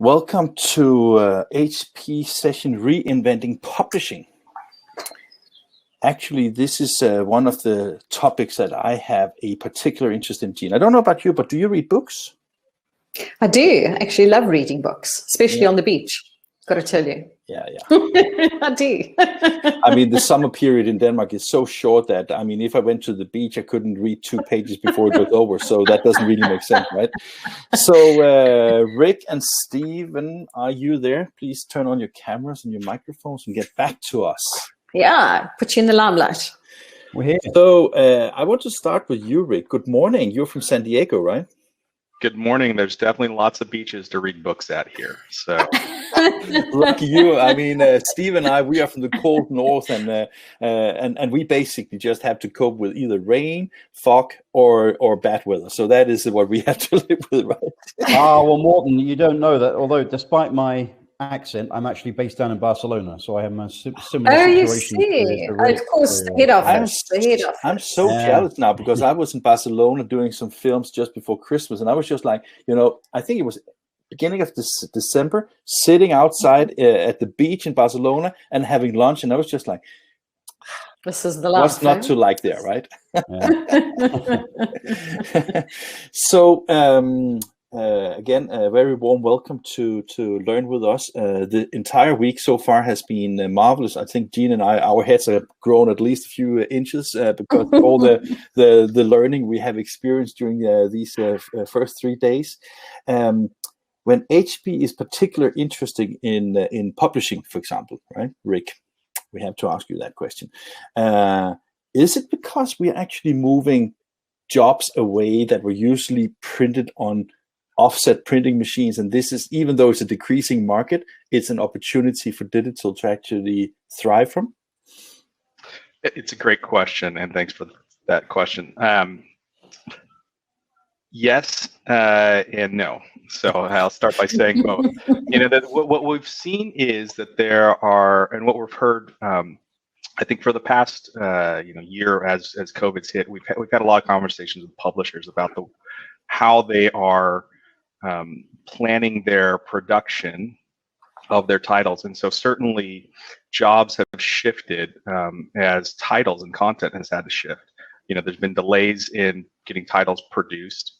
Welcome to HP session Reinventing Publishing. Actually, this is one of the topics that I have a particular interest in, Jean. I don't know about you, but do you read books? I do. I actually love reading books, especially on the beach. Got to tell you. Yeah. I do. I mean, the summer period in Denmark is so short that, I mean, if I went to the beach, I couldn't read 2 pages before it was over. So that doesn't really make sense, right? So Rick and Stephen, are you there? Please turn on your cameras and your microphones and get back to us. Yeah, put you in the limelight. We're here. So I want to start with you, Rick. Good morning. You're from San Diego, right? Good morning. There's definitely lots of beaches to read books at here. So lucky you. I mean, Steve and I, we are from the cold north, and we basically just have to cope with either rain, fog, or bad weather. So that is what we have to live with, right? Well, Morten, you don't know that. Although, despite my accent, I'm actually based down in Barcelona, so I have a similar situation. You see? Of course, the head office. I'm so jealous now because I was in Barcelona doing some films just before Christmas, and I was just like, I think it was beginning of December, sitting outside at the beach in Barcelona and having lunch, and I was just like, this is the last. What's not to like there, right? So. Again, a very warm welcome to learn with us. The entire week so far has been marvelous. I think Jean and I, our heads have grown at least a few inches because of all the learning we have experienced during these first 3 days. When HP is particularly interested in publishing, for example, right, Rick? We have to ask you that question. Is it because we are actually moving jobs away that were usually printed on offset printing machines, and this is, even though it's a decreasing market, it's an opportunity for digital to actually thrive from? It's a great question, and thanks for that question. Yes and no. So I'll start by saying both. What we've seen is that there are, and what we've heard, I think for the past year as COVID's hit, we've had a lot of conversations with publishers about how they are planning their production of their titles. And so certainly jobs have shifted as titles and content has had to shift. There's been delays in getting titles produced.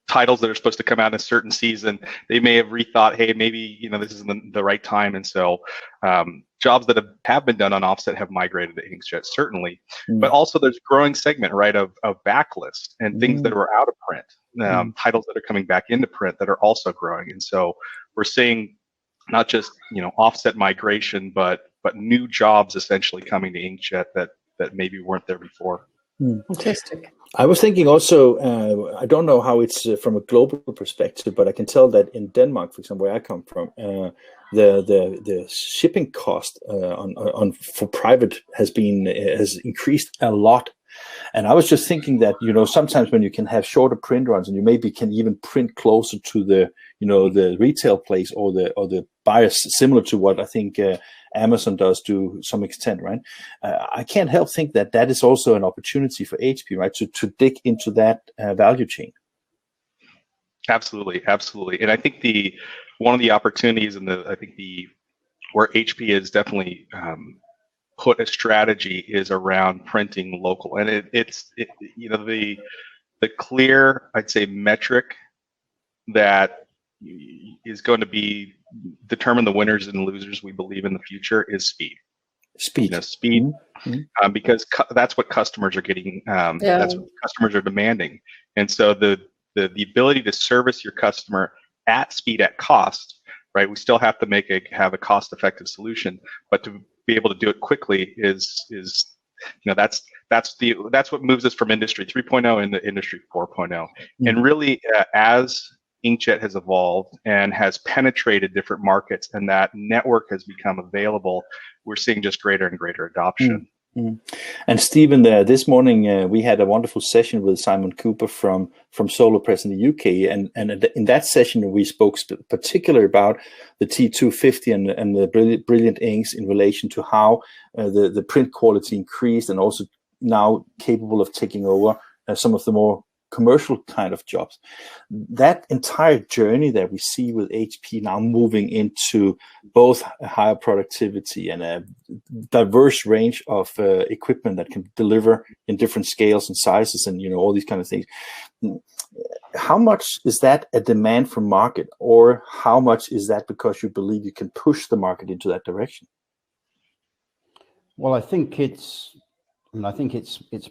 Titles that are supposed to come out in a certain season, they may have rethought, hey, maybe this isn't the right time, and so jobs that have been done on offset have migrated to inkjet, certainly. But also there's a growing segment, right, of backlist and things that were out of print, titles that are coming back into print that are also growing, and so we're seeing not just offset migration, but new jobs essentially coming to inkjet that maybe weren't there before. Fantastic. I was thinking also, I don't know how it's from a global perspective, but I can tell that in Denmark, for example, where I come from, the shipping cost for private has increased a lot. And I was just thinking that, sometimes when you can have shorter print runs and you maybe can even print closer to the retail place or the buyers, similar to what I think Amazon does to some extent, right? I can't help think that is also an opportunity for HP, right? To dig into that value chain. Absolutely. And I think one of the opportunities where HP is definitely put a strategy is around printing local, and it's the clear, I'd say, metric that is going to determine the winners and losers, we believe, in the future is speed. Speed. Because that's what customers are getting. That's what customers are demanding, and so the ability to service your customer at speed, at cost, right? We still have to have a cost-effective solution, but to be able to do it quickly is that's what moves us from industry 3.0 into industry 4.0. And really, as inkjet has evolved and has penetrated different markets and that network has become available, we're seeing just greater and greater adoption. And Stephen, this morning we had a wonderful session with Simon Cooper from Solar Press in the UK, and in that session we spoke particularly about the T250 and the brilliant inks in relation to how the print quality increased, and also now capable of taking over some of the more commercial kind of jobs. That entire journey that we see with HP now moving into both higher productivity and a diverse range of equipment that can deliver in different scales and sizes and all these kind of things. How much is that a demand from market, or how much is that because you believe you can push the market into that direction? Well, I think it's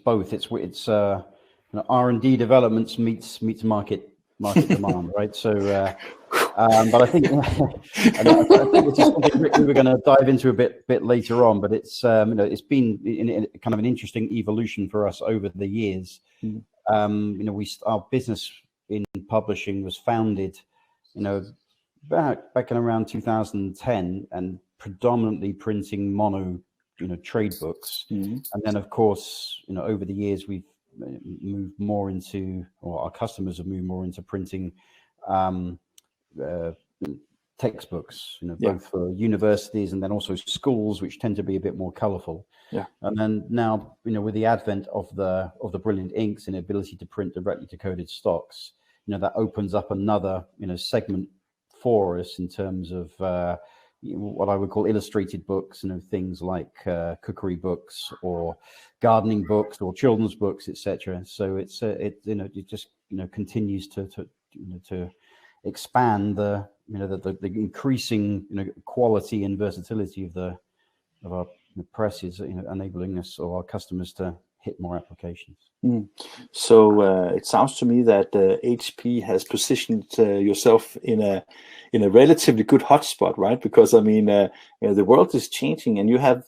both. It's R&D developments meets market demand, right? So, but I think I think it's something we were going to dive into a bit later on. But it's it's been in kind of an interesting evolution for us over the years. Our business in publishing was founded, back in around 2010, and predominantly printing mono trade books. And then, of course, over the years we've moved more into, or our customers have moved more into printing textbooks, both for universities and then also schools, which tend to be a bit more colorful. And then now, with the advent of the brilliant inks and ability to print directly to coded stocks, that opens up another segment for us in terms of what I would call illustrated books, things like cookery books or gardening books or children's books, etc. So it just continues to expand the increasing quality and versatility of our presses, enabling us or our customers to hit more applications. So it sounds to me that HP has positioned yourself in a relatively good hotspot, right? Because I mean, the world is changing, and you have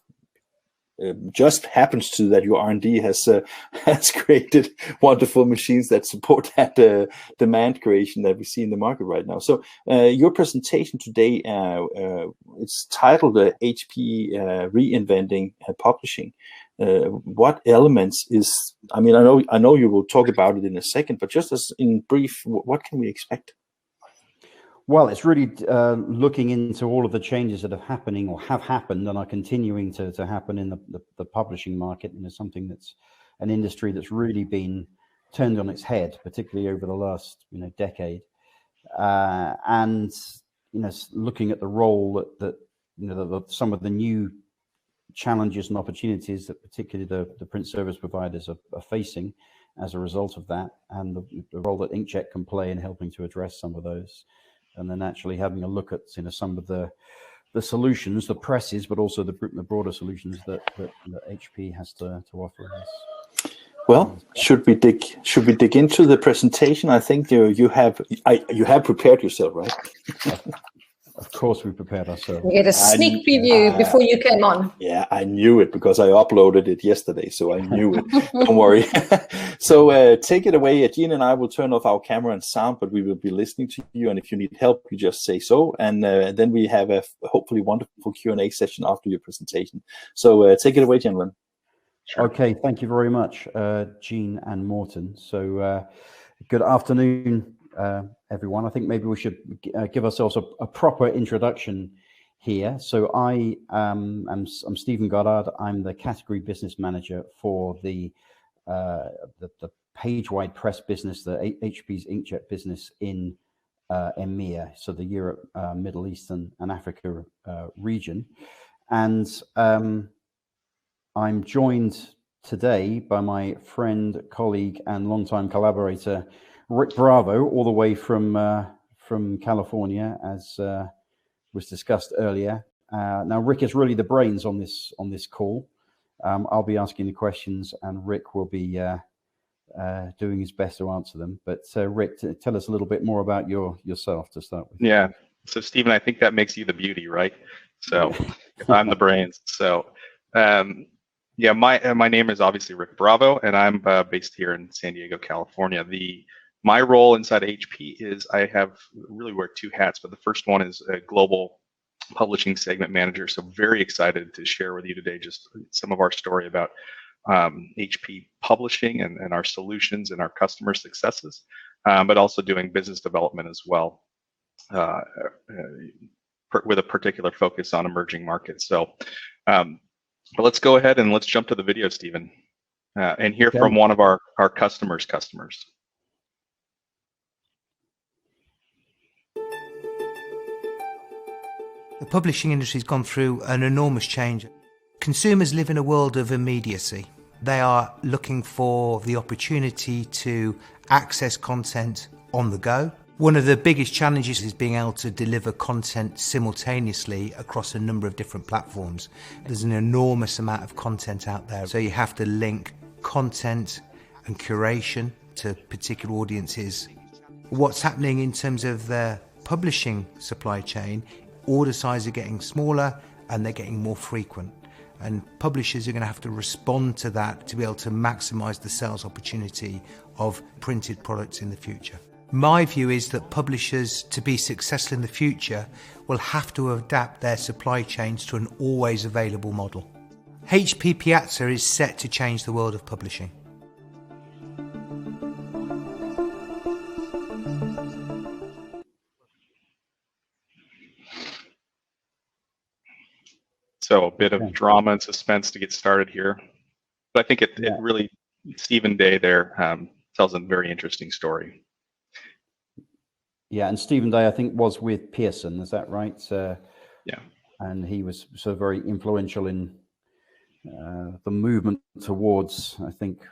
just happens to that your R&D has created wonderful machines that support that demand creation that we see in the market right now. So your presentation today, it's titled HP Reinventing Publishing. What elements is? I mean, I know you will talk about it in a second, but just as in brief, what can we expect? Well, it's really looking into all of the changes that are happening or have happened and are continuing to happen in the publishing market. Something that's an industry that's really been turned on its head, particularly over the last decade. And looking at the role that some of the new challenges and opportunities that particularly the print service providers are facing as a result of that, and the role that inkjet can play in helping to address some of those. And then actually having a look at some of the solutions, the presses, but also the broader solutions that HP has to offer us. Well, should we dig into the presentation? I think you have prepared yourself, right? Of course, we prepared ourselves. We get a sneak preview before you came on. Yeah, I knew it because I uploaded it yesterday, so I knew it. Don't worry. So take it away. Jean and I will turn off our camera and sound, but we will be listening to you. And if you need help, you just say so. And then we have a hopefully wonderful Q&A session after your presentation. So take it away, gentlemen. Sure. Okay, thank you very much, Jean and Morten. So good afternoon, everyone. I think maybe we should give ourselves a proper introduction here. So I'm Stephen Goddard. I'm the category business manager for the page-wide press business, the HP's inkjet business in EMEA, so the Europe, Middle East and Africa region. And I'm joined today by my friend, colleague, and longtime collaborator, Rick Bravo, all the way from California, as was discussed earlier. Now, Rick is really the brains on this call. I'll be asking the questions, and Rick will be doing his best to answer them. But Rick, tell us a little bit more about yourself to start with. Yeah. So, Stephen, I think that makes you the beauty, right? So, I'm the brains. So, yeah, my name is obviously Rick Bravo, and I'm based here in San Diego, California. My role inside HP is I really wear two hats, but the first one is a global publishing segment manager. So very excited to share with you today just some of our story about HP publishing and our solutions and our customer successes, but also doing business development as well, with a particular focus on emerging markets. So but let's go ahead and let's jump to the video, Stephen, and hear from one of our customers. The publishing industry has gone through an enormous change. Consumers live in a world of immediacy. They are looking for the opportunity to access content on the go. One of the biggest challenges is being able to deliver content simultaneously across a number of different platforms. There's an enormous amount of content out there, so you have to link content and curation to particular audiences. What's happening in terms of the publishing supply chain, order sizes are getting smaller and they're getting more frequent. And publishers are going to have to respond to that to be able to maximize the sales opportunity of printed products in the future. My view is that publishers, to be successful in the future, will have to adapt their supply chains to an always available model. HP Piazza is set to change the world of publishing. So a bit of drama and suspense to get started here. But I think it really, Stephen Day there tells a very interesting story. Yeah, and Stephen Day, I think, was with Pearson, is that right? Yeah. And he was sort of very influential in the movement towards, I think,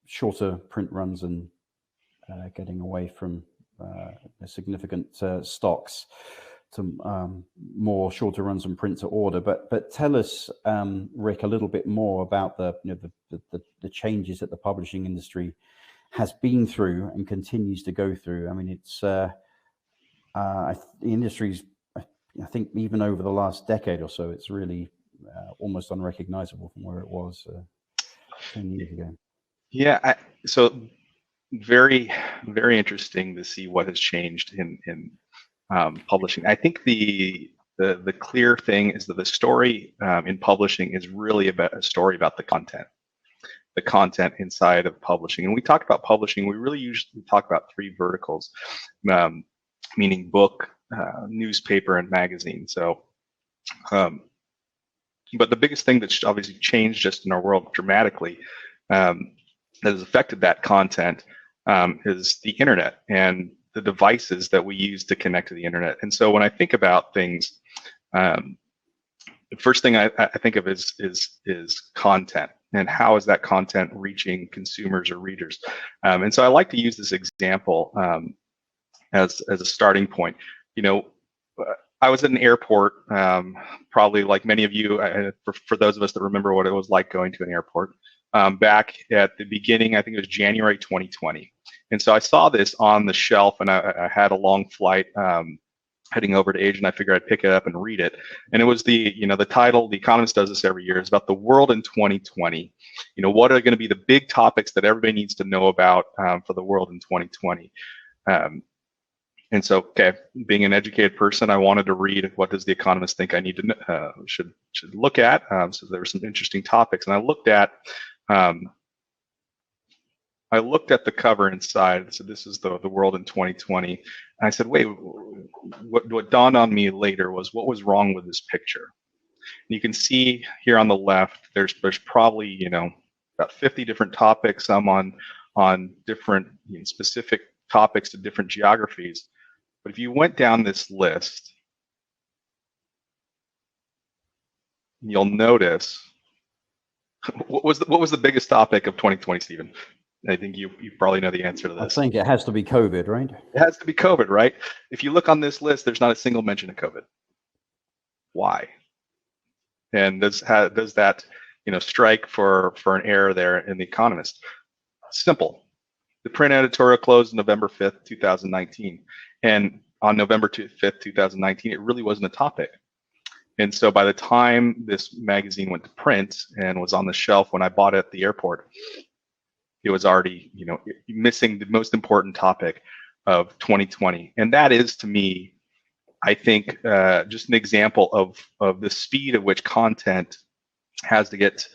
shorter print runs and getting away from significant stocks to more shorter runs and print to order. But tell us, Rick, a little bit more about the changes that the publishing industry has been through and continues to go through. I mean, it's the industry's, I think, even over the last decade or so, it's really almost unrecognizable from where it was 10 years ago. Yeah, so very, very interesting to see what has changed in publishing. I think the clear thing is that the story in publishing is really about a story about the content inside of publishing. And we talk about publishing, we really usually talk about three verticals, meaning book, newspaper, and magazine. So, but the biggest thing that's obviously changed just in our world dramatically that has affected that content is the internet and the devices that we use to connect to the internet. And so when I think about things, the first thing I think of is content, and how is that content reaching consumers or readers. And so I like to use this example as a starting point. You know, I was at an airport, probably like many of you, for those of us that remember what it was like going to an airport, back at the beginning, I think it was January 2020. And so I saw this on the shelf, and I had a long flight heading over to Asia, and I figured I'd pick it up and read it. And it was the title, The Economist does this every year, is about the world in 2020. You know, what are going to be the big topics that everybody needs to know about for the world in 2020? And so, okay, being an educated person, I wanted to read what does The Economist think I need to should look at. So there were some interesting topics, and I looked at the cover inside. So this is the world in 2020. And I said, wait, what dawned on me later was what was wrong with this picture. And you can see here on the left, there's probably about 50 different topics, some on different specific topics to different geographies. But if you went down this list, you'll notice what was the biggest topic of 2020, Stephen? I think you probably know the answer to this. I think it has to be COVID, right? It has to be COVID, right? If you look on this list, there's not a single mention of COVID. Why? And does that strike for an error there in The Economist? Simple. The print editorial closed November 5th, 2019. And on November 5th, 2019, it really wasn't a topic. And so by the time this magazine went to print and was on the shelf when I bought it at the airport, it was already, missing the most important topic of 2020. And that is, to me, I think, just an example of the speed at which content has to get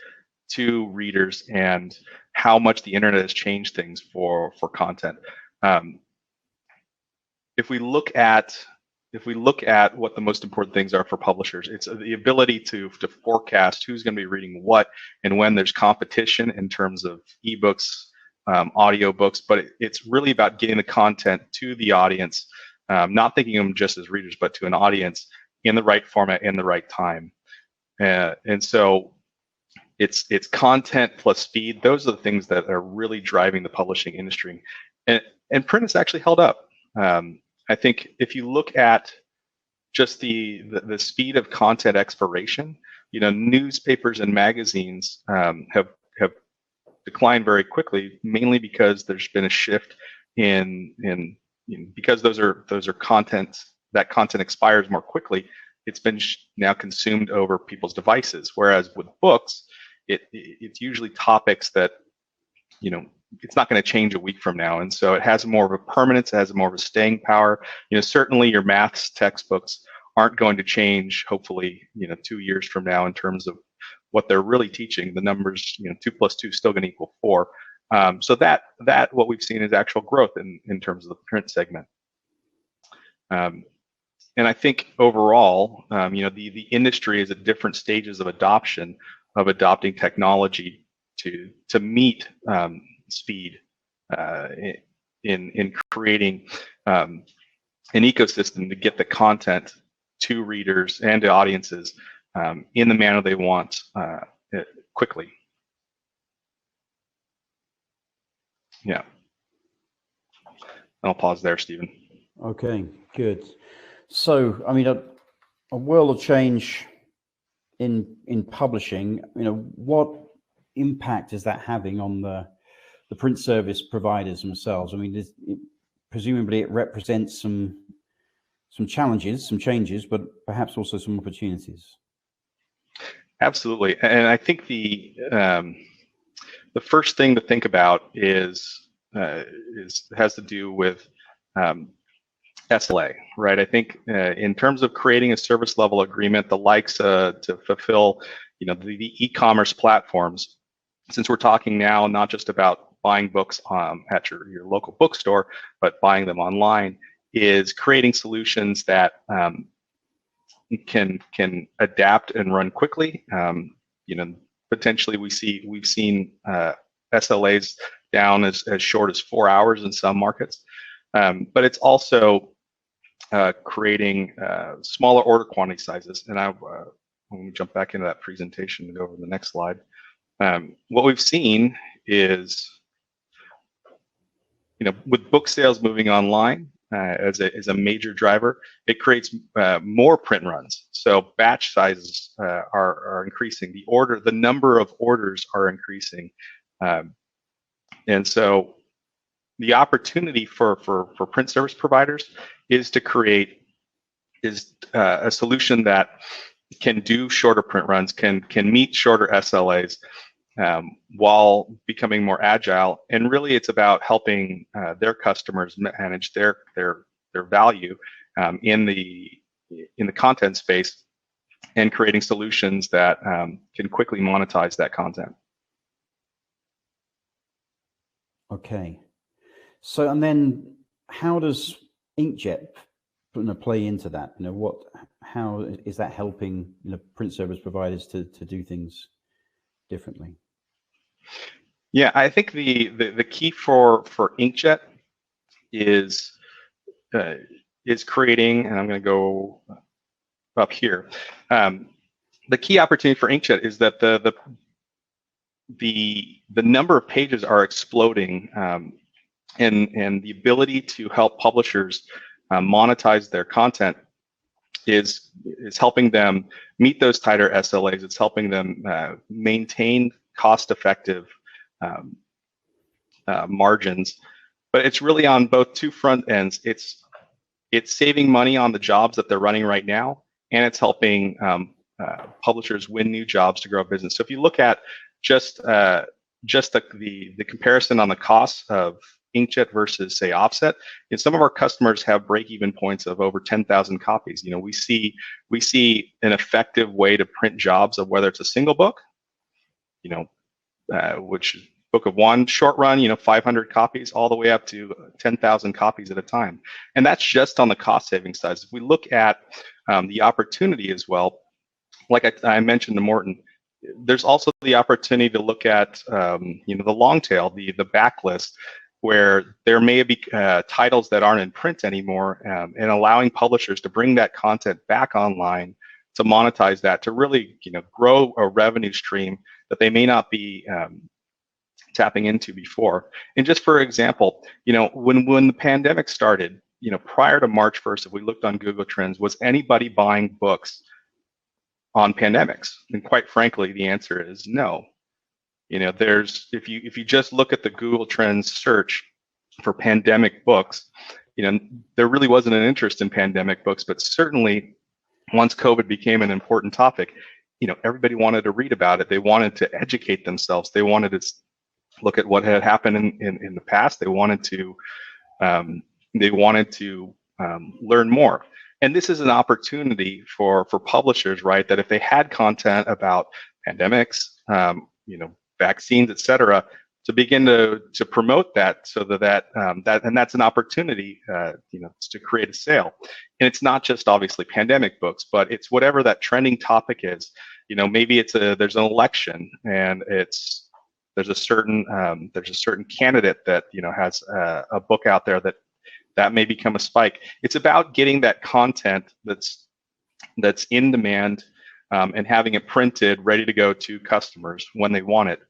to readers and how much the internet has changed things for content. If we look at what the most important things are for publishers, it's the ability to forecast who's going to be reading what and when there's competition in terms of ebooks, audiobooks, but it's really about getting the content to the audience not thinking of them just as readers, but to an audience in the right format, in the right time. And so it's content plus speed. Those are the things that are really driving the publishing industry. And print has actually held up. I think if you look at just the speed of content expiration, newspapers and magazines have declined very quickly, mainly because there's been a shift in because those are content, that content expires more quickly. It's been now consumed over people's devices, whereas with books, it's usually topics that it's not going to change a week from now, and so it has more of a permanence, it has more of a staying power. Certainly your maths textbooks aren't going to change, hopefully 2 years from now in terms of what they're really teaching. The numbers, 2 + 2 is still going to equal 4. So that what we've seen is actual growth in terms of the print segment. And I think overall, the industry is at different stages of adopting technology to meet speed in creating an ecosystem to get the content to readers and to audiences in the manner they want quickly. Yeah. I'll pause there, Stephen. Okay, good. So, I mean, a world of change in publishing, what impact is that having on the print service providers themselves? I mean, presumably it represents some challenges, some changes, but perhaps also some opportunities. Absolutely, and I think the first thing to think about has to do with SLA, right? I think in terms of creating a service level agreement, the likes to fulfill, the e-commerce platforms. Since we're talking now not just about buying books at your local bookstore, but buying them online, is creating solutions that can adapt and run quickly. Potentially we've seen SLAs down as short as 4 hours in some markets, but it's also creating smaller order quantity sizes. And when we jump back into that presentation and go over to the next slide, what we've seen is, with book sales moving online as a major driver, it creates more print runs. So batch sizes are increasing. The number of orders are increasing, and so the opportunity for print service providers is to create a solution that can do shorter print runs, can meet shorter SLAs, while becoming more agile. And really, it's about helping their customers manage their value in the content space, and creating solutions that can quickly monetize that content. Okay. So, and then how does inkjet play into that? How is that helping print service providers to do things differently? Yeah, I think the key for inkjet is creating, and I'm going to go up here. The key opportunity for inkjet is that the number of pages are exploding, and the ability to help publishers monetize their content is helping them meet those tighter SLAs. It's helping them maintain cost-effective margins, but it's really on both two front ends. It's saving money on the jobs that they're running right now, and it's helping publishers win new jobs to grow business. So if you look at just the comparison on the cost of inkjet versus, say, offset, some of our customers have break-even points of over 10,000 copies. We see an effective way to print jobs of whether it's a single book, which book of one short run, 500 copies, all the way up to 10,000 copies at a time. And that's just on the cost saving side. If we look at the opportunity as well, like I mentioned to Morton, there's also the opportunity to look at the long tail, the backlist. where there may be titles that aren't in print anymore, and allowing publishers to bring that content back online to monetize that, to really, grow a revenue stream that they may not be tapping into before. And just for example, when the pandemic started, prior to March 1st, if we looked on Google Trends, was anybody buying books on pandemics? And quite frankly, the answer is no. If you just look at the Google Trends search for pandemic books, there really wasn't an interest in pandemic books, but certainly once COVID became an important topic, everybody wanted to read about it. They wanted to educate themselves. They wanted to look at what had happened in the past. They wanted to learn more. And this is an opportunity for publishers, right? That if they had content about pandemics, vaccines, et cetera, to begin to promote that, so that and that's an opportunity, to create a sale. And it's not just obviously pandemic books, but it's whatever that trending topic is. Maybe there's an election, and there's a certain candidate that has a book out there that may become a spike. It's about getting that content that's in demand, and having it printed, ready to go to customers when they want it.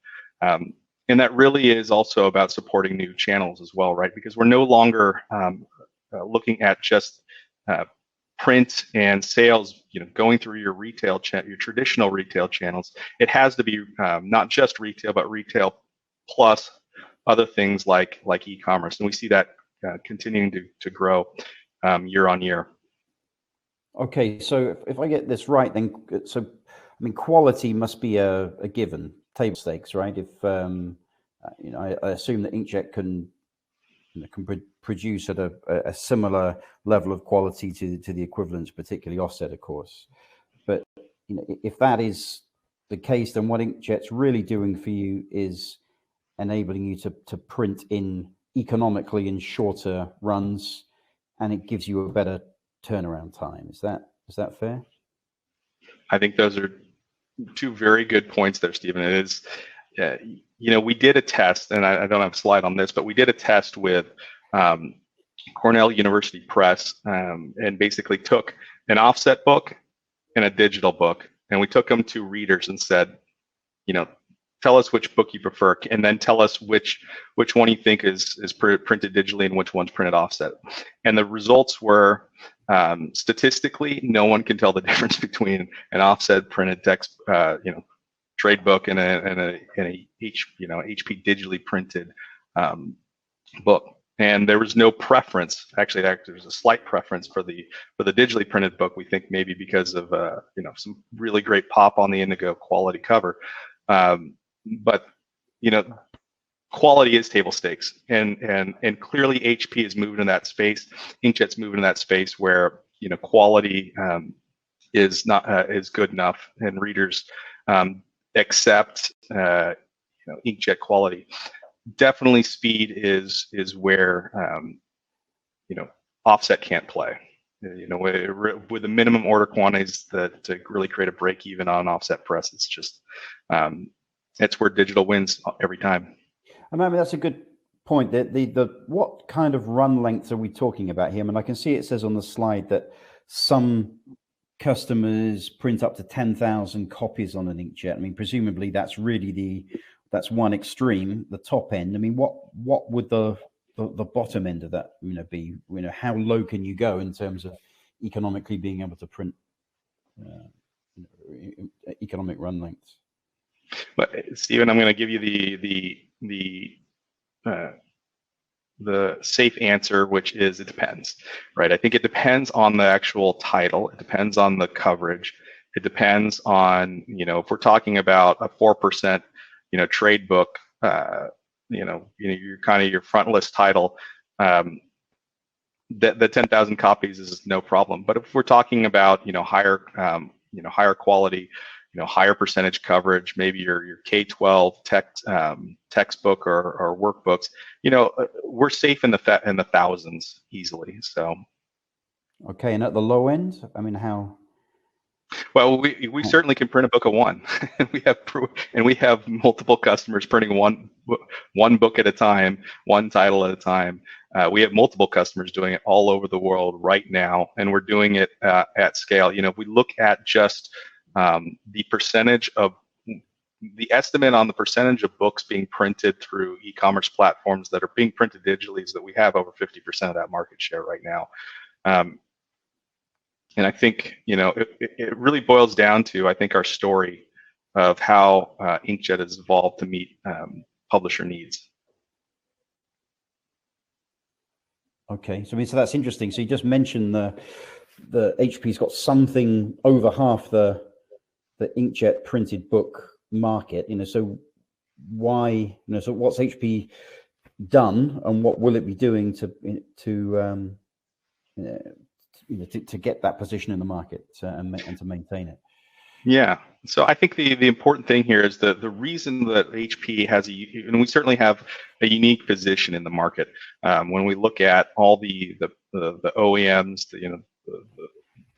And that really is also about supporting new channels as well, right? Because we're no longer looking at just print and sales, going through your your traditional retail channels. It has to be not just retail, but retail plus other things like e-commerce, and we see that continuing to grow year on year. Okay, so if I get this right, then quality must be a given, table stakes, right? If I assume that inkjet can produce at a similar level of quality to the equivalents, particularly offset, of course. But if that is the case, then what inkjet's really doing for you is enabling you to print in economically in shorter runs, and it gives you a better turnaround time. Is that fair? I think those are two very good points there, Stephen. It is, we did a test, and I don't have a slide on this, but we did a test with Cornell University Press, and basically took an offset book and a digital book, and we took them to readers and said, tell us which book you prefer, and then tell us which one you think is printed digitally and which one's printed offset. And the results were, statistically, no one can tell the difference between an offset printed text, trade book and a HP digitally printed book. And there was no preference. Actually, there was a slight preference for the digitally printed book. We think maybe because of some really great pop on the Indigo quality cover. But quality is table stakes, and clearly HP is moving in that space. Inkjet's moving in that space where quality is good enough, and readers accept inkjet quality. Definitely, speed is where offset can't play. With the minimum order quantities to really create a break even on offset press, it's just it's where digital wins every time. I mean, that's a good point. What kind of run lengths are we talking about here? I mean, I can see it says on the slide that some customers print up to 10,000 copies on an inkjet. I mean, presumably that's really that's one extreme, the top end. I mean, what would the bottom end of that be? How low can you go in terms of economically being able to print economic run lengths? But Stephen, I'm going to give you the safe answer, which is it depends, right? I think it depends on the actual title. It depends on the coverage. It depends on, if we're talking about a 4%, trade book, you're kind of your front list title, the 10,000 copies is no problem. But if we're talking about, higher quality, higher percentage coverage, maybe your K-12 textbook or workbooks, we're safe in the thousands easily. So, okay, and at the low end, I mean, how? Well, we certainly can print a book of one. we have multiple customers printing one book at a time, one title at a time. We have multiple customers doing it all over the world right now, and we're doing it at scale. If we look at just the percentage of the estimate on the percentage of books being printed through e-commerce platforms that are being printed digitally is that we have over 50% of that market share right now. And I think, it really boils down to, I think, our story of how inkjet has evolved to meet publisher needs. Okay, so so that's interesting. So you just mentioned the HP's got something over half the inkjet printed book market. So why? So what's HP done, and what will it be doing to get that position in the market and to maintain it? Yeah. So I think the important thing here is the reason that HP has and we certainly have a unique position in the market. When we look at all the OEMs,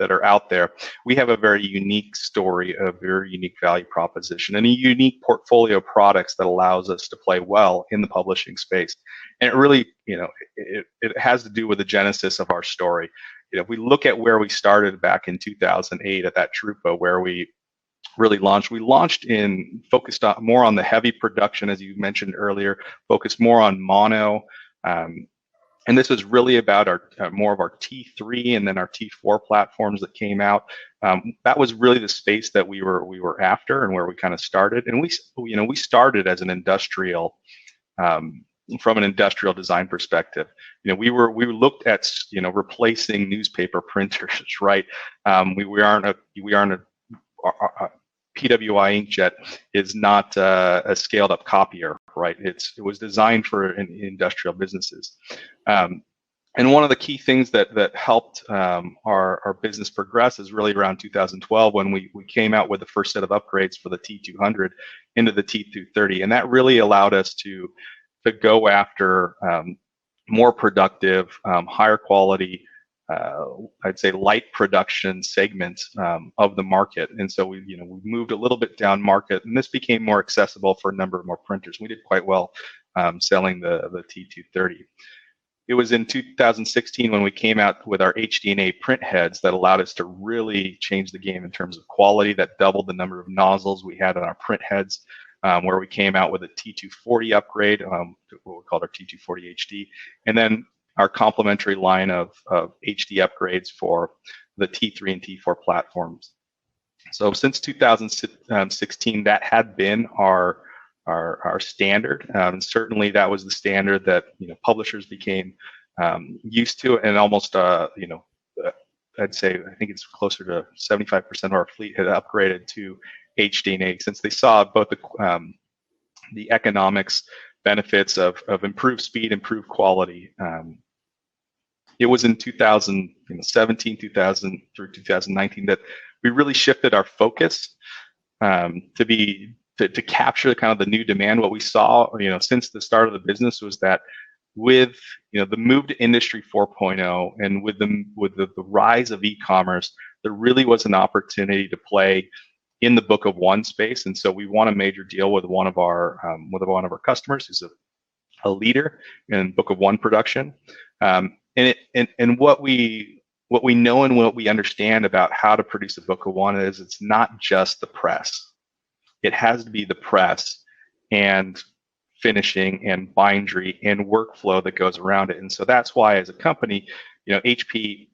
that are out there, we have a very unique story, a very unique value proposition, and a unique portfolio of products that allows us to play well in the publishing space. And it really, it has to do with the genesis of our story. If we look at where we started back in 2008 at that Drupa, where we really launched, focused more on the heavy production, as you mentioned earlier, focused more on mono. And this was really about more of our T3 and then our T4 platforms that came out. That was really the space that we were after and where we kind of started. And we started as an industrial, from an industrial design perspective. We looked at replacing newspaper printers, right? We aren't a PWI inkjet is not a scaled up copier, right? It was designed for industrial businesses. And one of the key things that helped our business progress is really around 2012 when we came out with the first set of upgrades for the T200 into the T230. And that really allowed us to go after more productive, higher quality, I'd say light production segments of the market. And so we moved a little bit down market, and this became more accessible for a number of more printers. We did quite well selling the T230. It was in 2016 when we came out with our HDNA print heads that allowed us to really change the game in terms of quality. That doubled the number of nozzles we had on our print heads, where we came out with a T240 upgrade, what we called our T240 HD, and then our complementary line of HD upgrades for the T3 and T4 platforms. So since 2016, that had been our standard. And certainly that was the standard that publishers became used to, and almost I'd say I think it's closer to 75% of our fleet had upgraded to HDNA since they saw both the economics benefits of improved speed, improved quality. It was in 2017, 2000 through 2019 that we really shifted our focus to capture kind of the new demand. What we saw, since the start of the business was that with the move to Industry 4.0 and with the rise of e-commerce, there really was an opportunity to play in the book of one space. And so we won a major deal with one of our customers who's a leader in book of one production. And what we know and what we understand about how to produce a book of one is it's not just the press. It has to be the press and finishing and bindery and workflow that goes around it. And so that's why, as a company, HP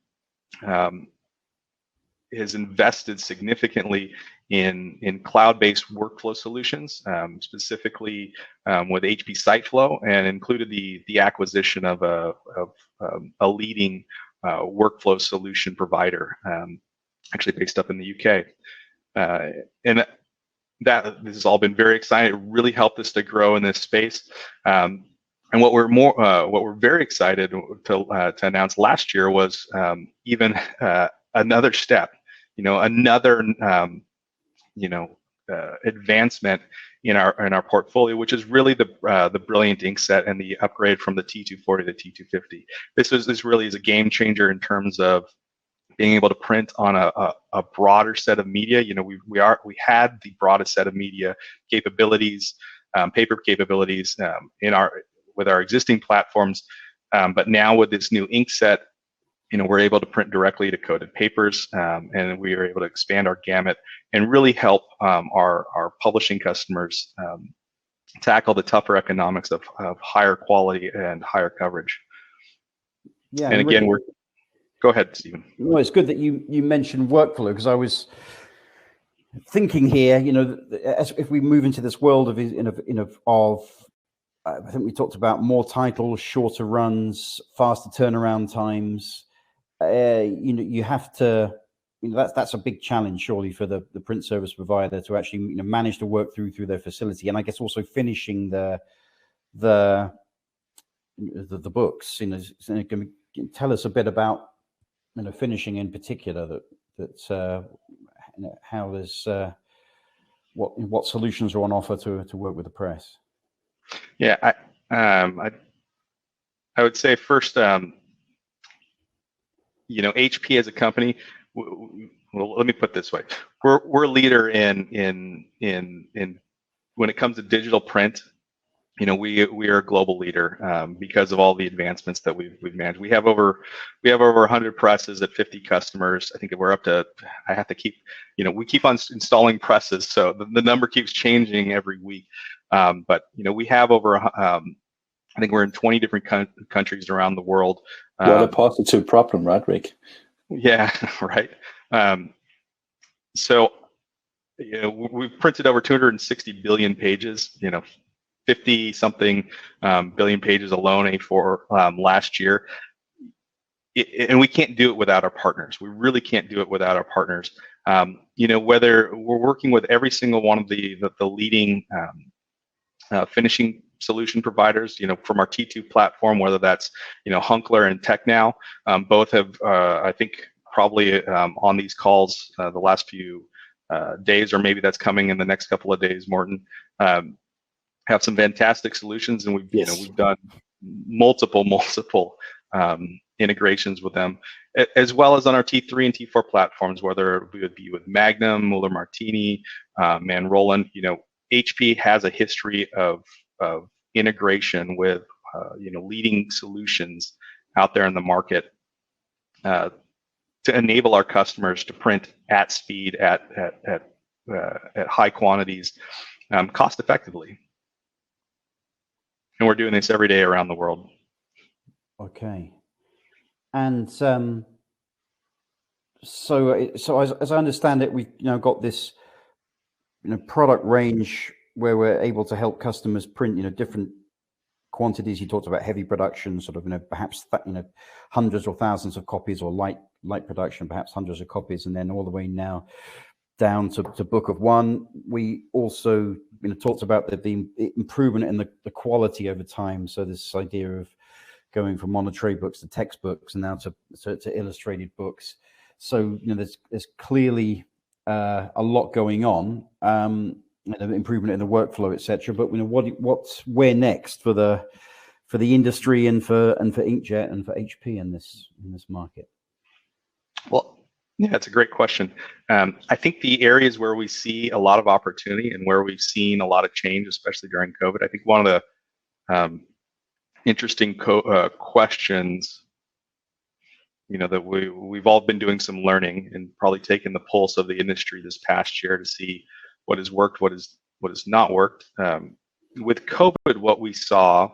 has invested significantly in cloud-based workflow solutions, specifically with HP SiteFlow, and included the acquisition of a leading workflow solution provider, actually based up in the UK. And this has all been very exciting. It really helped us to grow in this space. And what we're very excited to announce last year was even another step, another advancement in our portfolio, which is really the Brilliant ink set and the upgrade from the T240 to the T250. This really is a game changer in terms of being able to print on a broader set of media. We had the broadest set of media capabilities, paper capabilities with our existing platforms, but now with this new inkjet, we're able to print directly to coated papers, and we are able to expand our gamut and really help our publishing customers tackle the tougher economics of higher quality and higher coverage. Yeah, and again, go ahead, Stephen. No, it's good that you mentioned workflow, because I was thinking here, as if we move into this world of I think we talked about more titles, shorter runs, faster turnaround times. You have to, that's a big challenge surely for the print service provider to actually manage to work through their facility, and I guess also finishing the books. Can you tell us a bit about finishing in particular, how there's what solutions are on offer to work with the press? Yeah, I would say first, HP as a company, well, let me put it this way: we're a leader in when it comes to digital print. We are a global leader because of all the advancements that we've managed. We have over 100 presses at 50 customers. I think we're up to. I have to keep. We keep on installing presses, so the number keeps changing every week. But we have over. I think we're in 20 different countries around the world. What a positive problem, right, Rick? Yeah, right. So we've printed over 260 billion pages. 50 something billion pages alone for last year. And we can't do it without our partners. We really can't do it without our partners. Whether we're working with every single one of the leading finishing solution providers, from our T2 platform, whether that's, Hunkler and TechNow, both have, I think, probably on these calls the last few days, or maybe that's coming in the next couple of days, Morten, have some fantastic solutions, and we've done multiple integrations with them, as well as on our T3 and T4 platforms, whether it would be with Magnum, Muller Martini, Manroland. HP has a history of integration with leading solutions out there in the market to enable our customers to print at speed, at high quantities, cost effectively. And we're doing this every day around the world. Okay. And so as I understand it, we've got this product range where we're able to help customers print different quantities. You talked about heavy production, sort of perhaps hundreds or thousands of copies, or light production, perhaps hundreds of copies, and then all the way now down to book of one. We also talked about the improvement in the quality over time. So this idea of going from monetary books to textbooks, and now to illustrated books. So there's clearly a lot going on, improvement in the workflow, etc. But where next for the industry and for inkjet and for HP in this market? Well, yeah, that's a great question. I think the areas where we see a lot of opportunity and where we've seen a lot of change, especially during COVID, I think one of the interesting questions, that we've all been doing some learning and probably taken the pulse of the industry this past year to see what has worked, what has not worked. With COVID, what we saw,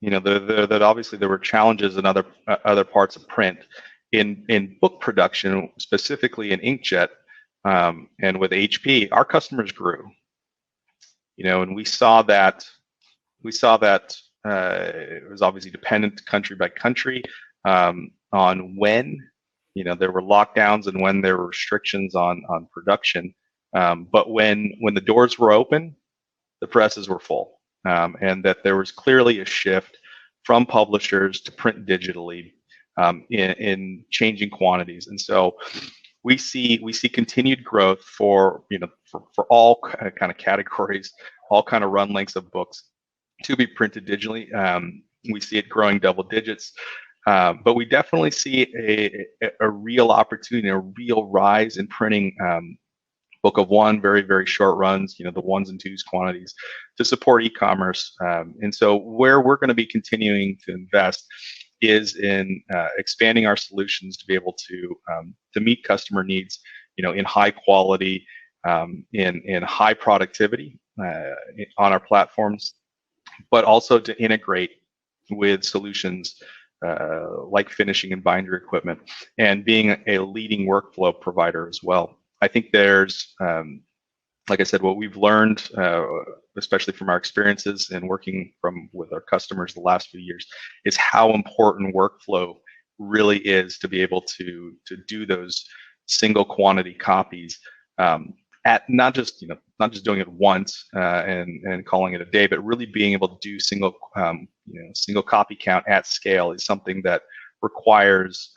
that obviously there were challenges in other parts of print. In book production, specifically in inkjet, and with HP, our customers grew. And we saw that it was obviously dependent country by country on when there were lockdowns and when there were restrictions on production. But when the doors were open, the presses were full, and that there was clearly a shift from publishers to print digitally in changing quantities. And so we see continued growth for all kind of categories, all kind of run lengths of books to be printed digitally. We see it growing double digits. But we definitely see a real opportunity, a real rise in printing book of one, very, very short runs, the ones and twos quantities to support e-commerce. And so where we're going to be continuing to invest is in expanding our solutions to be able to meet customer needs, in high quality, in high productivity on our platforms, but also to integrate with solutions like finishing and binder equipment, and being a leading workflow provider as well. I think there's, like I said, what we've learned, especially from our experiences and working with our customers the last few years, is how important workflow really is to be able to do those single quantity copies at not just doing it once and calling it a day, but really being able to do single copy count at scale is something that requires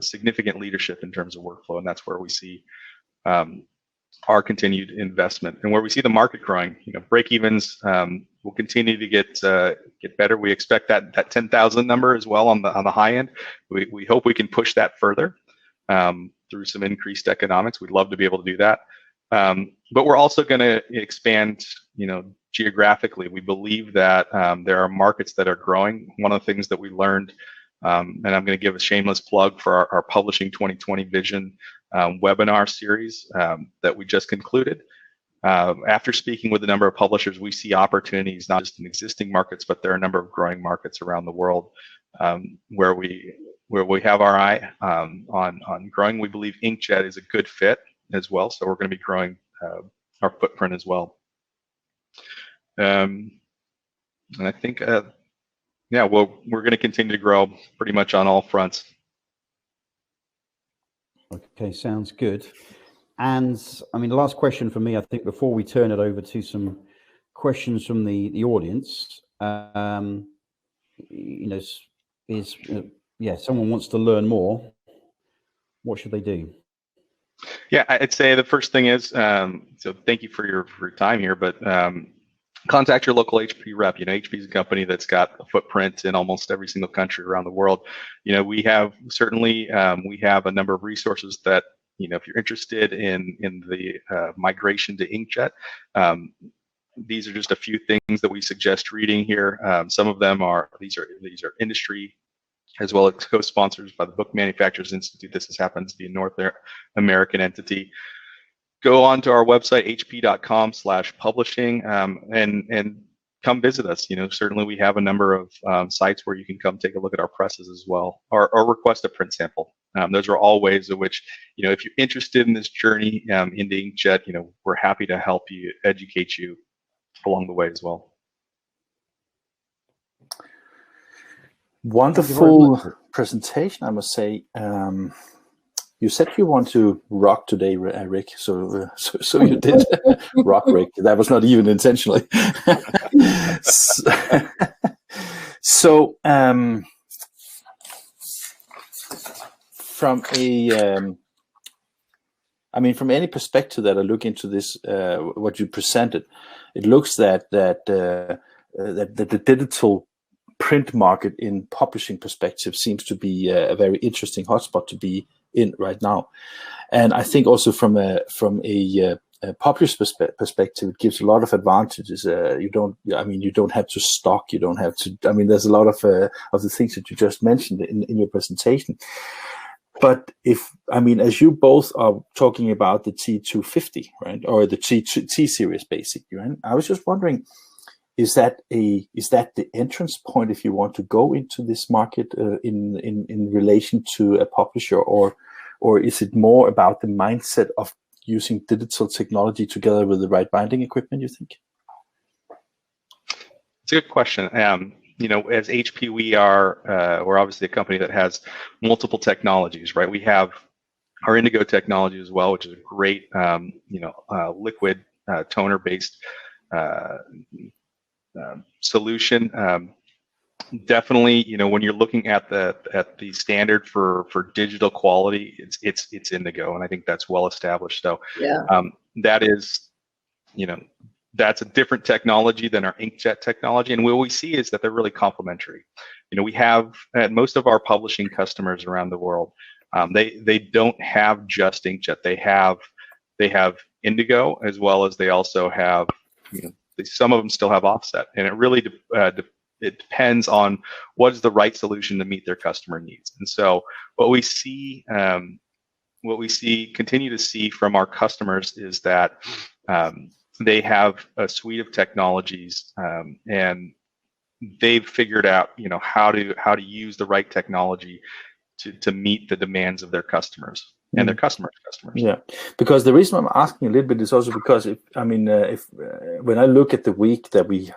significant leadership in terms of workflow, and that's where we see our continued investment and where we see the market growing. Break evens will continue to get better. We expect that 10,000 number as well on the high end. We hope we can push that further through some increased economics. We'd love to be able to do that, but we're also going to expand, geographically. We believe that there are markets that are growing. One of the things that we learned, and I'm going to give a shameless plug for our Publishing 2020 Vision webinar series that we just concluded. After speaking with a number of publishers, we see opportunities not just in existing markets, but there are a number of growing markets around the world where we have our eye on growing. We believe inkjet is a good fit as well, so we're going to be growing our footprint as well. And I think, we're going to continue to grow pretty much on all fronts. Okay, sounds good. And I mean, the last question for me, I think, before we turn it over to some questions from the audience, someone wants to learn more. What should they do? Yeah, I'd say the first thing is, so thank you for your time here, but contact your local HP rep. HP is a company that's got a footprint in almost every single country around the world. We have a number of resources that, if you're interested in the migration to inkjet, these are just a few things that we suggest reading here. Some of them these are industry as well as co-sponsors by the Book Manufacturers Institute. This happens to be a North American entity. Go on to our website, hp.com/publishing, and come visit us. Certainly we have a number of sites where you can come take a look at our presses as well, or request a print sample. Those are all ways in which, if you're interested in this journey into inkjet, we're happy to help you, educate you along the way as well. Wonderful presentation, I must say. You said you want to rock today, Rick. So you did rock, Rick. That was not even intentionally. So from from any perspective that I look into this, what you presented, it looks that the digital print market in publishing perspective seems to be a very interesting hotspot to be in right now. And I think also from a publisher's perspective, it gives a lot of advantages. You don't have to stock, you don't have to, there's a lot of the things that you just mentioned in your presentation. But as you both are talking about the T250, right, or the T series basically, right? I was just wondering, is that the entrance point if you want to go into this market in relation to a publisher, or is it more about the mindset of using digital technology together with the right binding equipment, you think? It's a good question. As HP, we're obviously a company that has multiple technologies, right? We have our Indigo technology as well, which is a great, liquid toner-based solution. Definitely, when you're looking at the standard for digital quality, it's Indigo, and I think that's well established. So that is, that's a different technology than our inkjet technology, and what we see is that they're really complementary. we have most of our publishing customers around the world. They don't have just inkjet. They have Indigo, as well as they also have, some of them still have offset, and it really it depends on what is the right solution to meet their customer needs. And so what we continue to see from our customers is that they have a suite of technologies, and they've figured out, how to use the right technology to meet the demands of their customers and their customers' customers. Yeah, because the reason I'm asking a little bit is also because when I look at the week that we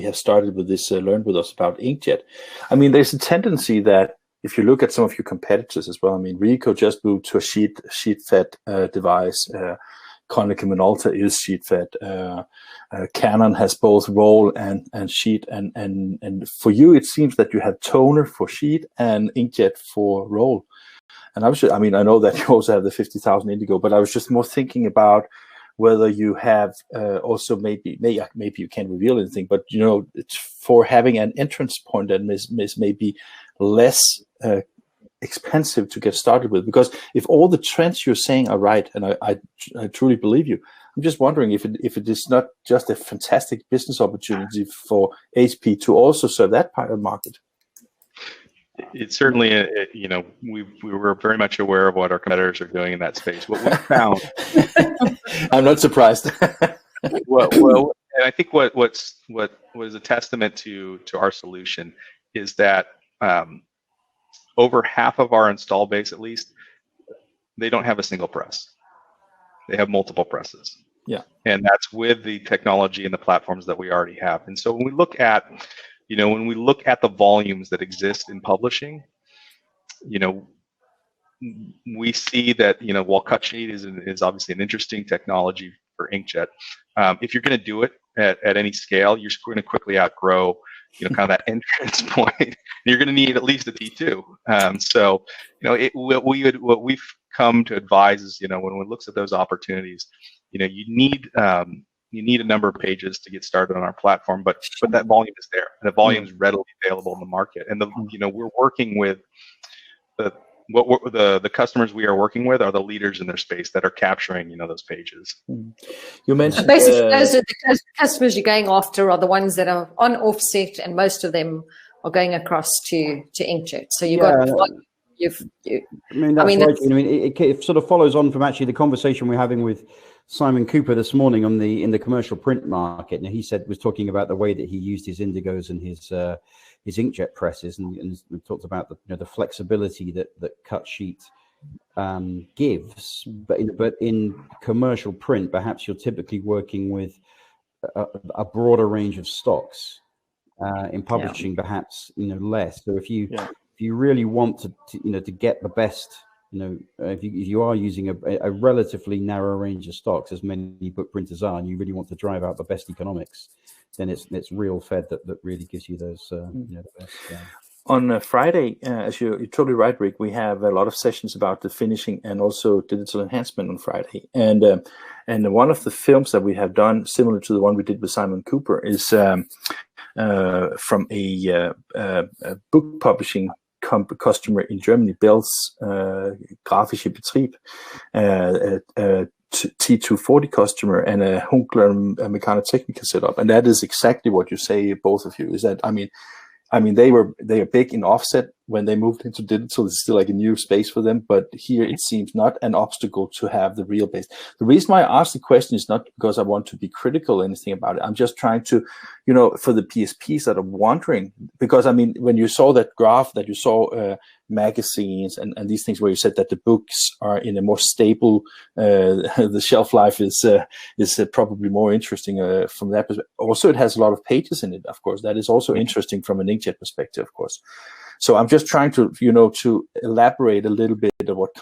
have started with this Learn With Us about inkjet, there's a tendency that if you look at some of your competitors as well, Ricoh just moved to a sheet-fed device. Konica Minolta is sheet-fed. Canon has both roll and sheet, and for you it seems that you have toner for sheet and inkjet for roll. And I know that you also have the 50,000 Indigo, but I was just more thinking about whether you have also maybe you can't reveal anything, but it's for having an entrance point that is maybe less expensive to get started with. Because if all the trends you're saying are right, and I truly believe you, I'm just wondering if it is not just a fantastic business opportunity for HP to also serve that part of the market. It's certainly, we were very much aware of what our competitors are doing in that space. What we found, I'm not surprised. Well, and I think what was a testament to our solution is that over half of our install base, at least, they don't have a single press. They have multiple presses. Yeah, and that's with the technology and the platforms that we already have. And so when we look at the volumes that exist in publishing, we see that, while cut sheet is obviously an interesting technology for inkjet, if you're going to do it at any scale, you're going to quickly outgrow, kind of that entrance point. You're going to need at least a T2. So, what we've come to advise is, when one looks at those opportunities, you need a number of pages to get started on our platform, but that volume is there, and the volume is readily available in the market. And we're working with the customers we are working with are the leaders in their space that are capturing those pages. You mentioned basically those are the customers you're going after are the ones that are on offset, and most of them are going across to inkjet. So you've got it sort of follows on from actually the conversation we're having with Simon Cooper this morning in the commercial print market. And he was talking about the way that he used his Indigos and his inkjet presses, and we talked about the flexibility that cut sheet gives. But in commercial print, perhaps you're typically working with a broader range of stocks. In publishing, perhaps less. So if you really want to get the best, if you are using a relatively narrow range of stocks, as many book printers are, and you really want to drive out the best economics, then it's real fed that really gives you those the best. On Friday, as you're totally right, Rick, we have a lot of sessions about the finishing and also digital enhancement on Friday. And one of the films that we have done, similar to the one we did with Simon Cooper, is from a book publishing customer in Germany, Bell's Grafische Betrieb, T240 customer, and a Hunkler Mechanotechnica setup. And that is exactly what you say, both of you, is that, they are big in offset when they moved into digital. It's still like a new space for them, but here it seems not an obstacle to have the real base. The reason why I asked the question is not because I want to be critical or anything about it. I'm just trying to, for the PSPs that are wondering, because when you saw that graph that you saw magazines and these things where you said that the books are in a more stable, the shelf life is probably more interesting from that perspective. Also, it has a lot of pages in it, of course. That is also interesting from an inkjet perspective, of course. So I'm just trying to, to elaborate a little bit of what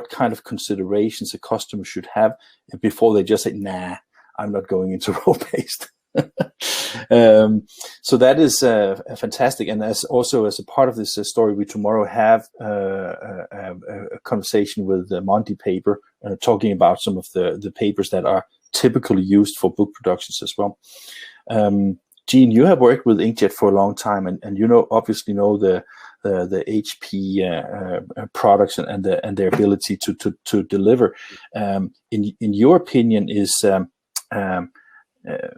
kind of considerations a customer should have before they just say, nah, I'm not going into roll-based. So that is fantastic. And as a part of this story, we tomorrow have a conversation with Monty Paper, talking about some of the papers that are typically used for book productions as well. Gene, you have worked with inkjet for a long time, and you obviously know the HP products and their ability to deliver. In your opinion, is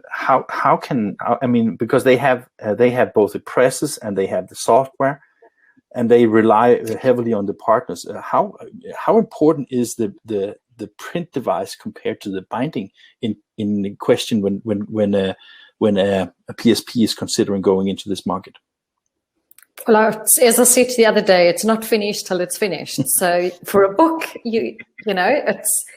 how can, I mean, because they have both the presses and they have the software, and they rely heavily on the partners. How important is the print device compared to the binding in question when a PSP is considering going into this market? Well, as I said the other day, it's not finished till it's finished. So for a book, you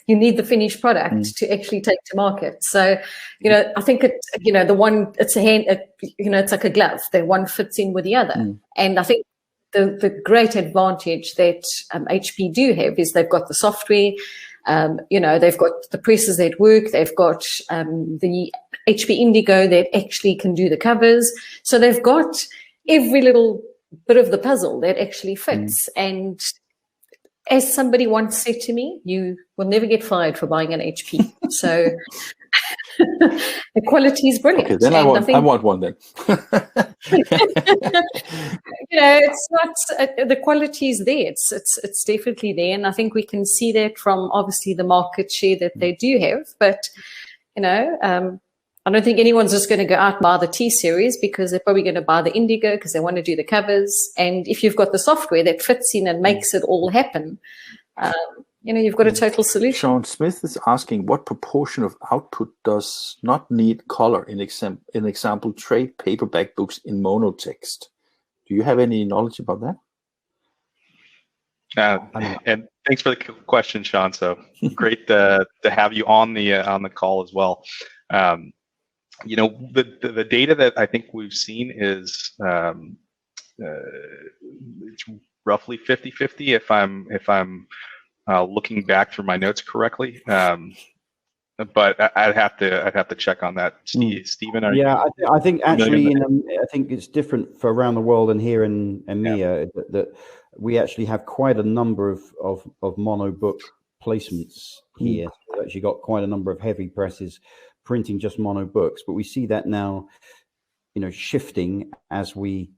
need the finished product to actually take to market. So, I think it's a hand, it's like a glove. The one fits in with the other. And I think the great advantage that HP do have is they've got the software. They've got the presses that work. They've got the HP Indigo that actually can do the covers. So they've got every little bit of the puzzle that actually fits. And as somebody once said to me, you will never get fired for buying an HP. So the quality is brilliant. Okay, then I want one then. It's not, the quality is there. It's definitely there. And I think we can see that from obviously the market share that they do have. But, I don't think anyone's just going to go out and buy the T series, because they're probably going to buy the Indigo because they want to do the covers. And if you've got the software that fits in and makes it all happen, you've got a total solution. Sean Smith is asking, what proportion of output does not need color in example trade paperback books in monotext? Do you have any knowledge about that? And thanks for the question, Sean. So great to have you on the call as well. The data that I think we've seen is it's roughly 50-50 if I'm looking back through my notes correctly. But I'd have to check on that. Stephen, I think actually I think it's different for around the world, and here in EMEA that we actually have quite a number of mono book placements here. We've actually got quite a number of heavy presses printing just mono books, but we see that now, shifting as we,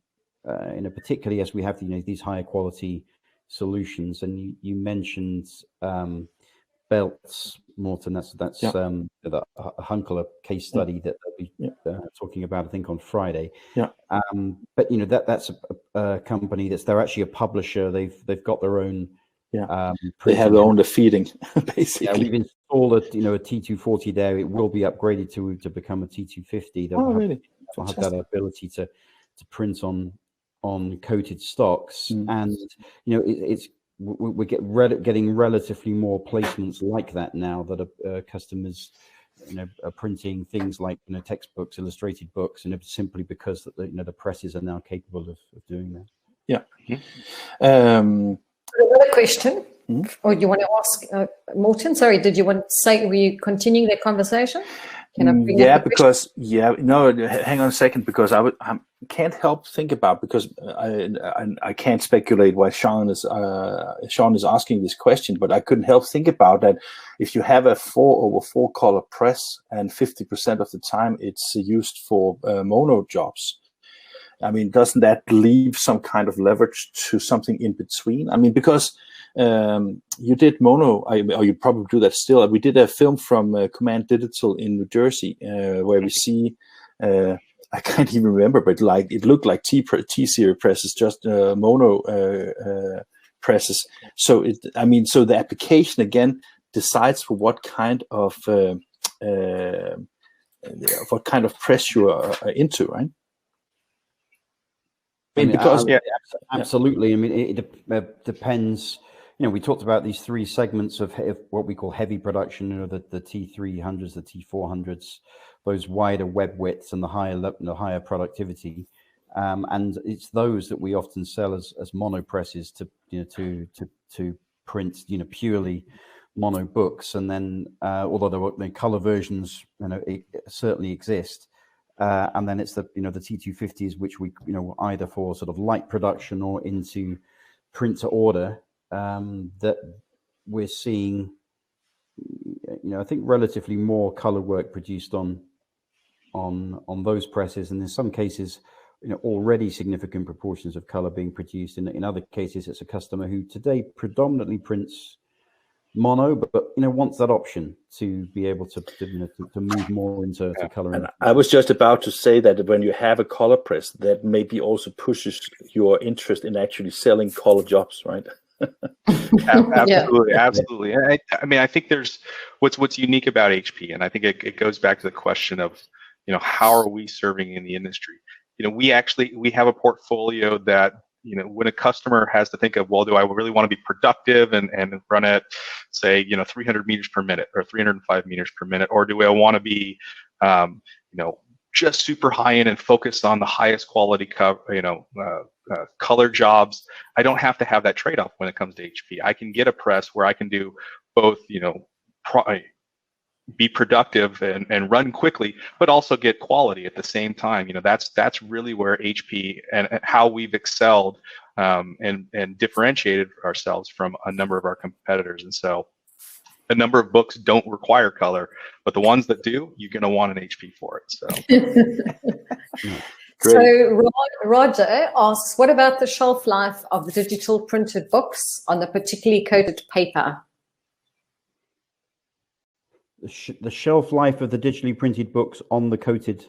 particularly as we have these higher quality solutions. And you mentioned belts, Morten. That's the Hunkler case study that they'll be talking about, I think, on Friday. But that's a company they're actually a publisher. They've got their own. They have their own feeding, basically. Yeah, we've installed a T240 there. It will be upgraded to become a T250. They'll have that ability to print on coated stocks, and we're getting relatively more placements like that now that customers are printing things like textbooks, illustrated books, and it's simply because that the presses are now capable of doing that. Another question, or you want to ask Morten? Sorry, did you want to say, were you continuing that conversation? Can I bring up hang on a second, because I can't help think about, because I can't speculate why Sean is asking this question, but I couldn't help think about that. If you have a 4/4 color press and 50% of the time it's used for mono jobs, I mean, doesn't that leave some kind of leverage to something in between? I mean, because you did mono, or you probably do that still. We did a film from Command Digital in New Jersey where we see, I can't even remember, but it looked like T-series presses, just mono presses. So so the application again decides for what kind of press you are into, right? Absolutely. I mean, it depends. We talked about these three segments of what we call heavy production, the T300s, the T400s, those wider web widths and the higher productivity. And it's those that we often sell as mono presses to print, purely mono books. And then, although the color versions, certainly exist. And then it's the T250s, which we either for sort of light production or into print to order, that we're seeing I think relatively more color work produced on on those presses, and in some cases, already significant proportions of color being produced. In other cases, it's a customer who today predominantly prints mono, but wants that option to be able to move more into color. And I was just about to say that when you have a color press, that maybe also pushes your interest in actually selling color jobs, right? Absolutely, absolutely. I mean, I think there's what's unique about HP, and I think it goes back to the question of, how are we serving in the industry? We have a portfolio that, when a customer has to think of, well, do I really want to be productive and run at, say, 300 meters per minute or 305 meters per minute, or do I want to be, just super high end and focused on the highest quality color jobs? I don't have to have that trade-off when it comes to HP. I can get a press where I can do both, be productive and run quickly, but also get quality at the same time. That's really where HP and how we've excelled and differentiated ourselves from a number of our competitors. And so a number of books don't require color, but the ones that do, you're going to want an HP for it. So Roger asks, what about the shelf life of the digital printed books on the particularly coated paper? The shelf life of the digitally printed books on the coated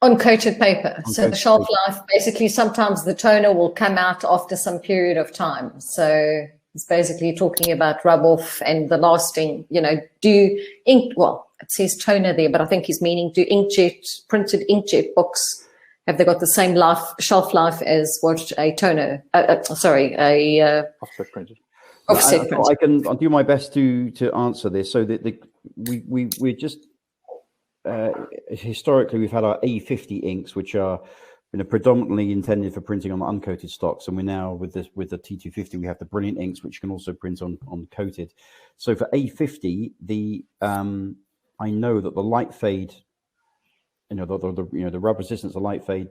paper. So the shelf life, basically, sometimes the toner will come out after some period of time. So it's basically talking about rub off and the lasting, do ink, well, it says toner there, but I think he's meaning do printed inkjet books, have they got the same shelf life as what a toner, offset printed. I'll do my best to answer this. So we're just historically we've had our A50 inks, which are predominantly intended for printing on uncoated stocks, and we're now with the T250 we have the brilliant inks which can also print on coated. So for A50, I know that the light fade, the rub resistance of light fade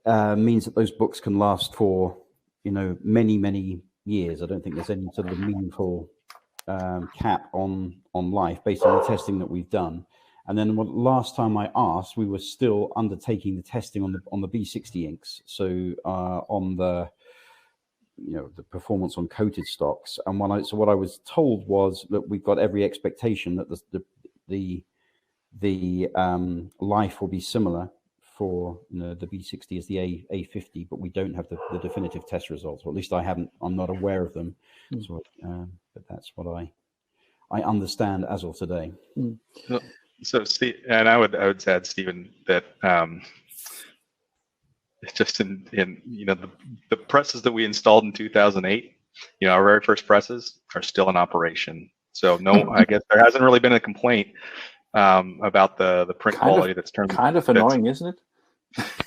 means that those books can last for many years. I don't think there's any sort of meaningful cap on life based on the testing that we've done. And then last time I asked, we were still undertaking the testing on the B60 inks, so on the the performance on coated stocks. And what I was told was that we've got every expectation that the life will be similar for the B60 as the A50, but we don't have the definitive test results, or at least I'm not aware of them. So, but that's what I understand as of today. So Steve, and I would add, Stephen, that just in the presses that we installed in 2008, our very first presses are still in operation. So no, I guess there hasn't really been a complaint about the print quality that's turned. Kind of annoying, isn't it?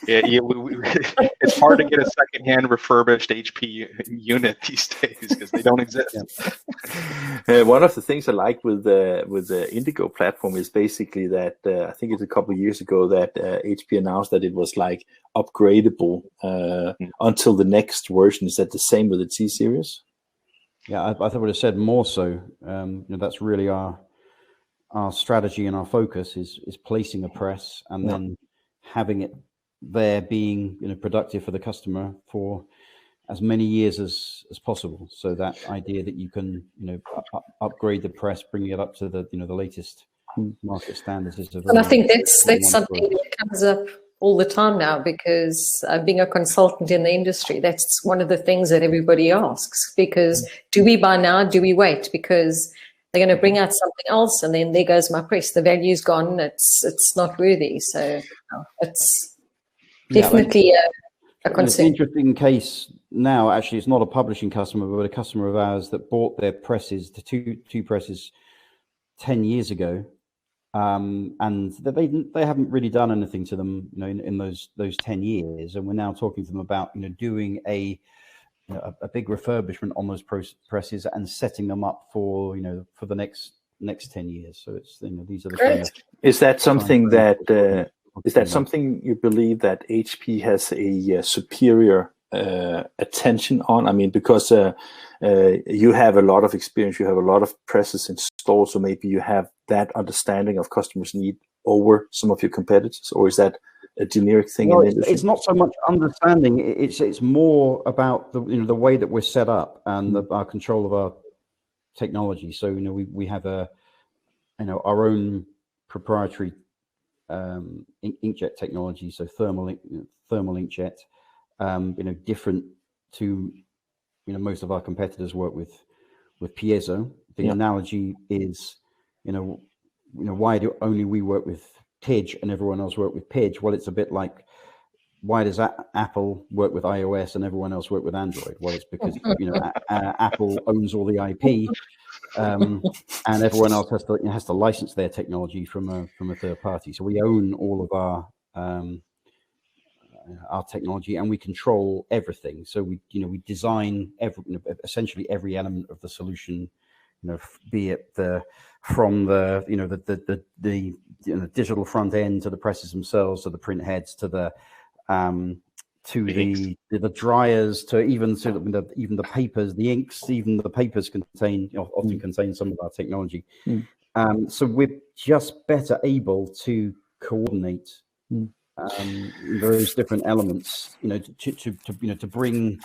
It's hard to get a secondhand refurbished HP unit these days because they don't exist. One of the things I like with the Indigo platform is basically that I think it's a couple of years ago that HP announced that it was like upgradable until the next version. Is that the same with the T series? Yeah, I would have said more so. That's really our strategy and our focus is placing a press and then having it there being productive for the customer for as many years as possible. So that idea that you can upgrade the press, bring it up to the the latest market standards is and I think that's something that comes up all the time now, because being a consultant in the industry, that's one of the things that everybody asks, because do we buy now, do we wait, because they're going to bring out something else and then there goes my press, the value's gone, it's not worthy. So it's definitely a concern. It's an interesting case now. Actually, it's not a publishing customer, but a customer of ours that bought their presses, the two presses 10 years ago, and they haven't really done anything to them in those 10 years, and we're now talking to them about doing a big refurbishment on those presses and setting them up for for the next 10 years. So it's these are the kind of, is that something that is that something you believe that HP has a superior attention on? I mean, because you have a lot of experience, you have a lot of presses installed, so maybe you have that understanding of customers' need over some of your competitors, or is that a generic thing in the industry? It's not so much understanding. It's more about the way that we're set up and our control of our technology. So we have our own proprietary inkjet technology, so thermal inkjet. Different to most of our competitors work with piezo. The analogy is why do only we work with TIG and everyone else work with PIG? Well, it's a bit like, why does Apple work with iOS and everyone else work with Android? Well, it's because Apple owns all the IP, and everyone else has to license their technology from a third party. So we own all of our technology, and we control everything. So we design essentially every element of the solution. Be it from the digital front end to the presses themselves, to the print heads, to the dryers, to even the papers, the inks, even the papers often contain some of our technology. So we're just better able to coordinate those different elements, to bring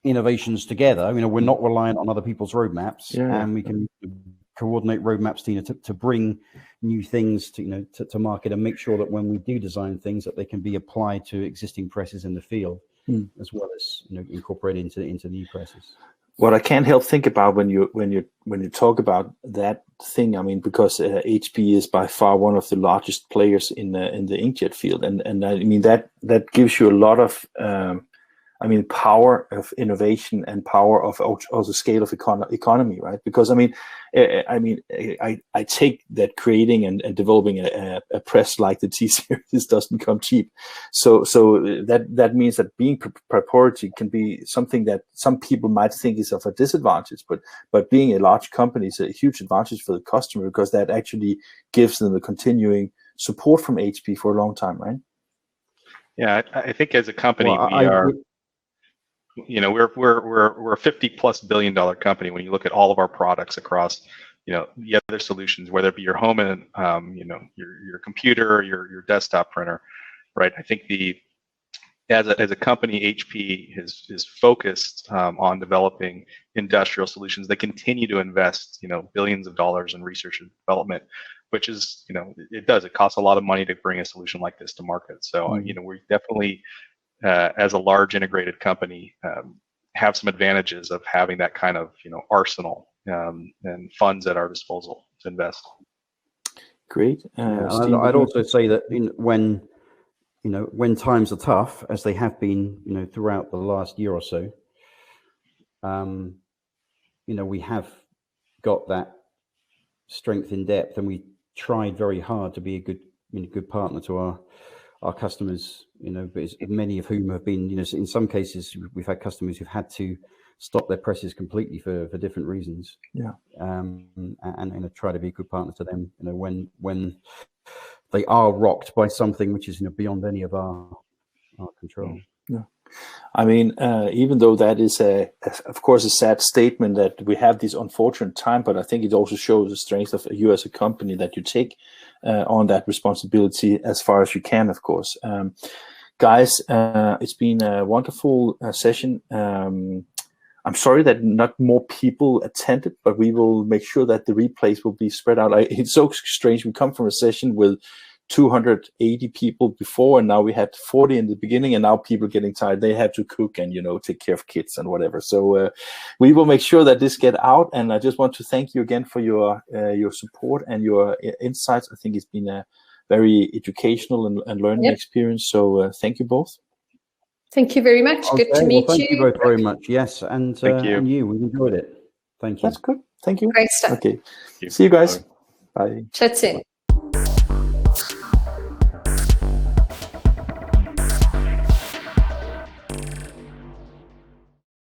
innovations together. We're not reliant on other people's roadmaps, and we can coordinate roadmaps to bring new things to market, and make sure that when we do design things, that they can be applied to existing presses in the field, as well as incorporated into new presses. What I can't help think about when you talk about that thing, because HP is by far one of the largest players in the inkjet field, and that gives you a lot of power of innovation and power of also scale of economy, right? Because I take that creating and developing a press like the T series doesn't come cheap. So that means that being proprietary can be something that some people might think is of a disadvantage, but being a large company is a huge advantage for the customer, because that actually gives them the continuing support from HP for a long time, right? Yeah, I think as a company, we're a $50+ billion company when you look at all of our products across the other solutions, whether it be your home and your computer, your desktop printer, right? I think as a company, HP is focused on developing industrial solutions. They continue to invest billions of dollars in research and development, which is it costs a lot of money to bring a solution like this to market. So we definitely, as a large integrated company, have some advantages of having that kind of arsenal and funds at our disposal to invest. Great. I'd also say that when times are tough, as they have been throughout the last year or so, we have got that strength in depth, and we tried very hard to be a good partner to our customers, but many of whom have been, in some cases, we've had customers who've had to stop their presses completely for different reasons. And try to be a good partner to them, when they are rocked by something which is beyond any of our control. Even though that is of course a sad statement that we have this unfortunate time, but I think it also shows the strength of you as a company, that you take on that responsibility as far as you can, of course. Guys, it's been a wonderful session. I'm sorry that not more people attended, but we will make sure that the replays will be spread out. It's so strange. We come from a session with 280 people before, and now we had 40 in the beginning, and now people getting tired. They have to cook and take care of kids and whatever. So we will make sure that this get out, and I just want to thank you again for your support and your insights. I think it's been a very educational and learning experience. So thank you both. Thank you very much. Okay, good to meet thank you both very much. Yes, and thank you. And you, we enjoyed it. Thank you. That's good. Thank you. Great stuff. Okay. See you guys. Bye. Chat soon.